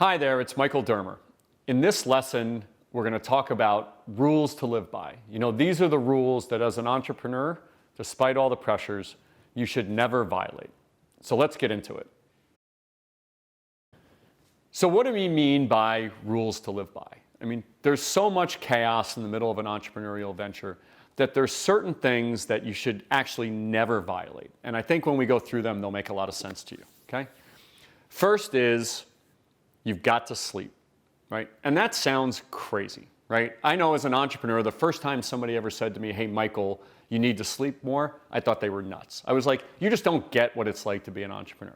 Hi there, it's Michael Dermer. In this lesson, we're going to talk about rules to live by. These are the rules that as an entrepreneur, despite all the pressures, you should never violate. So let's get into it. So what do we mean by rules to live by? There's so much chaos in the middle of an entrepreneurial venture that there's certain things that you should actually never violate. And I think when we go through them, they'll make a lot of sense to you, okay? First is you've got to sleep, right? And that sounds crazy, right? I know as an entrepreneur, the first time somebody ever said to me, hey, Michael, you need to sleep more, I thought they were nuts. I was like, you just don't get what it's like to be an entrepreneur.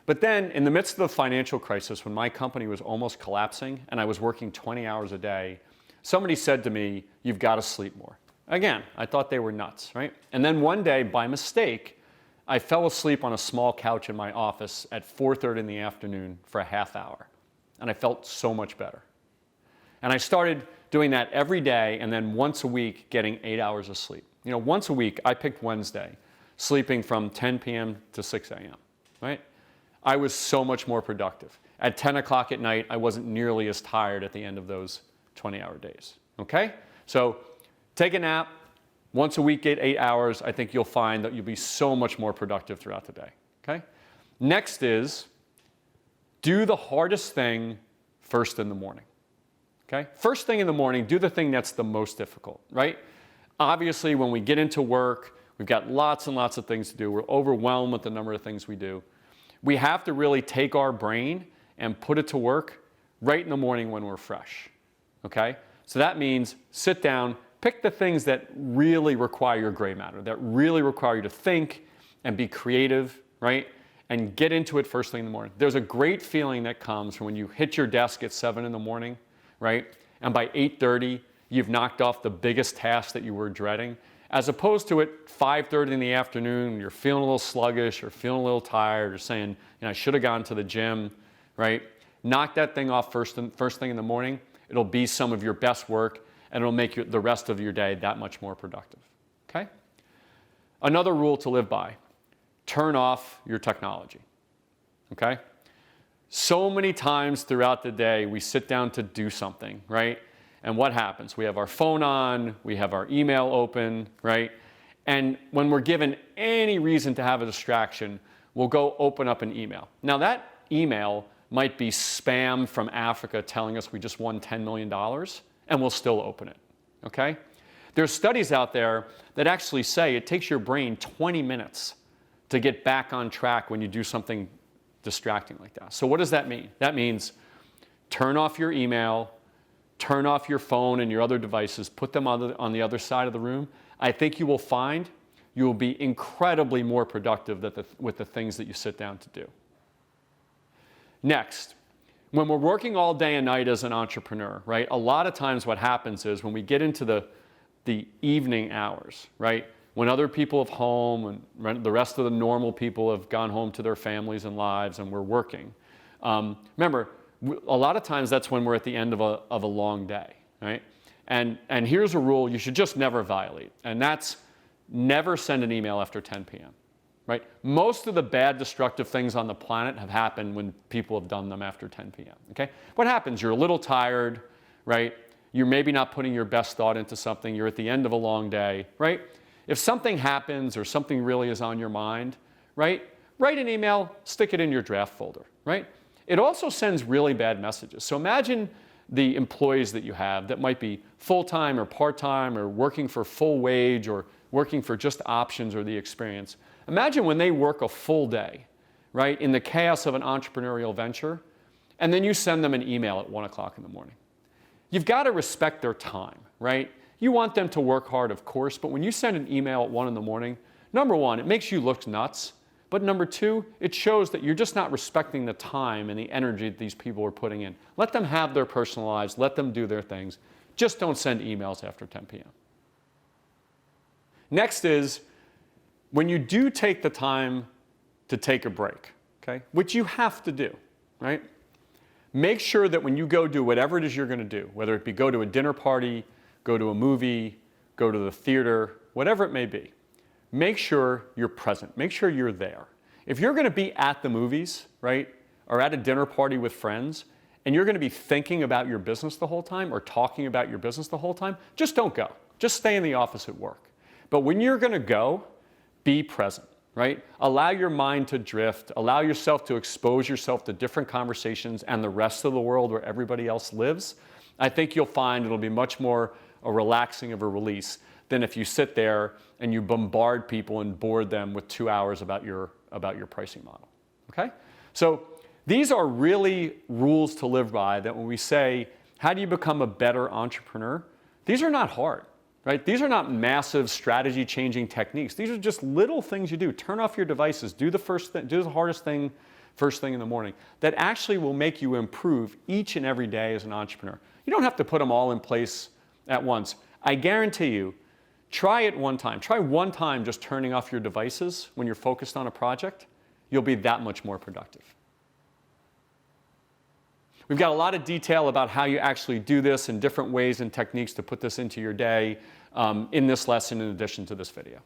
But then in the midst of the financial crisis, when my company was almost collapsing and I was working 20 hours a day, somebody said to me, you've got to sleep more. Again, I thought they were nuts, right? And then one day, by mistake, I fell asleep on a small couch in my office at 4:30 in the afternoon for a half hour. And I felt so much better. And I started doing that every day and then once a week getting 8 hours of sleep. Once a week, I picked Wednesday, sleeping from 10 p.m. to 6 a.m., right? I was so much more productive. At 10 o'clock at night, I wasn't nearly as tired at the end of those 20-hour days, okay? So take a nap. Once a week, get 8 hours. I think you'll find that you'll be so much more productive throughout the day, okay? Next is do the hardest thing first in the morning, okay? First thing in the morning, do the thing that's the most difficult, right? Obviously, when we get into work, we've got lots and lots of things to do. We're overwhelmed with the number of things we do. We have to really take our brain and put it to work right in the morning when we're fresh, okay? So that means sit down, pick the things that really require your gray matter, that really require you to think and be creative, right? And get into it first thing in the morning. There's a great feeling that comes from when you hit your desk at 7 in the morning, right? And by 8:30, you've knocked off the biggest task that you were dreading, as opposed to at 5:30 in the afternoon, you're feeling a little sluggish or feeling a little tired or saying, I should have gone to the gym, right? Knock that thing off first thing in the morning. It'll be some of your best work and it'll make the rest of your day that much more productive, okay? Another rule to live by, turn off your technology, okay? So many times throughout the day, we sit down to do something, right? And what happens? We have our phone on, we have our email open, right? And when we're given any reason to have a distraction, we'll go open up an email. Now that email might be spam from Africa telling us we just won $10 million, and we'll still open it, okay? There's studies out there that actually say it takes your brain 20 minutes to get back on track when you do something distracting like that. So what does that mean? That means turn off your email, turn off your phone and your other devices, put them on the other side of the room. I think you will find you will be incredibly more productive with the things that you sit down to do. Next, when we're working all day and night as an entrepreneur, right, a lot of times what happens is when we get into the evening hours, right, when other people have home and the rest of the normal people have gone home to their families and lives and we're working, remember, a lot of times that's when we're at the end of a long day, right? And here's a rule you should just never violate, and that's never send an email after 10 p.m., right? Most of the bad destructive things on the planet have happened when people have done them after 10 p.m., okay? What happens? You're a little tired, right? You're maybe not putting your best thought into something. You're at the end of a long day, right? If something happens or something really is on your mind, right? Write an email, stick it in your draft folder, right? It also sends really bad messages. So imagine the employees that you have that might be full-time or part-time or working for full wage or working for just options or the experience. Imagine when they work a full day, right, in the chaos of an entrepreneurial venture, and then you send them an email at 1 o'clock in the morning. You've got to respect their time, right? You want them to work hard, of course, but when you send an email at 1 in the morning, number one, it makes you look nuts. But number two, it shows that you're just not respecting the time and the energy that these people are putting in. Let them have their personal lives. Let them do their things. Just don't send emails after 10 p.m. Next is, when you do take the time to take a break, okay, which you have to do, right? Make sure that when you go do whatever it is you're going to do, whether it be go to a dinner party, go to a movie, go to the theater, whatever it may be, make sure you're present. Make sure you're there. If you're going to be at the movies, right, or at a dinner party with friends, and you're going to be thinking about your business the whole time or talking about your business the whole time, just don't go. Just stay in the office at work. But when you're going to go, be present, right? Allow your mind to drift. Allow yourself to expose yourself to different conversations and the rest of the world where everybody else lives. I think you'll find it'll be much more a relaxing of a release than if you sit there and you bombard people and board them with 2 hours about your pricing model, okay? So these are really rules to live by that when we say, how do you become a better entrepreneur? These are not hard, right? These are not massive strategy changing techniques. These are just little things you do. Turn off your devices, do the hardest thing first thing in the morning that actually will make you improve each and every day as an entrepreneur. You don't have to put them all in place at once. I guarantee you, try it one time. Try one time just turning off your devices when you're focused on a project. You'll be that much more productive. We've got a lot of detail about how you actually do this and different ways and techniques to put this into your day in this lesson in addition to this video.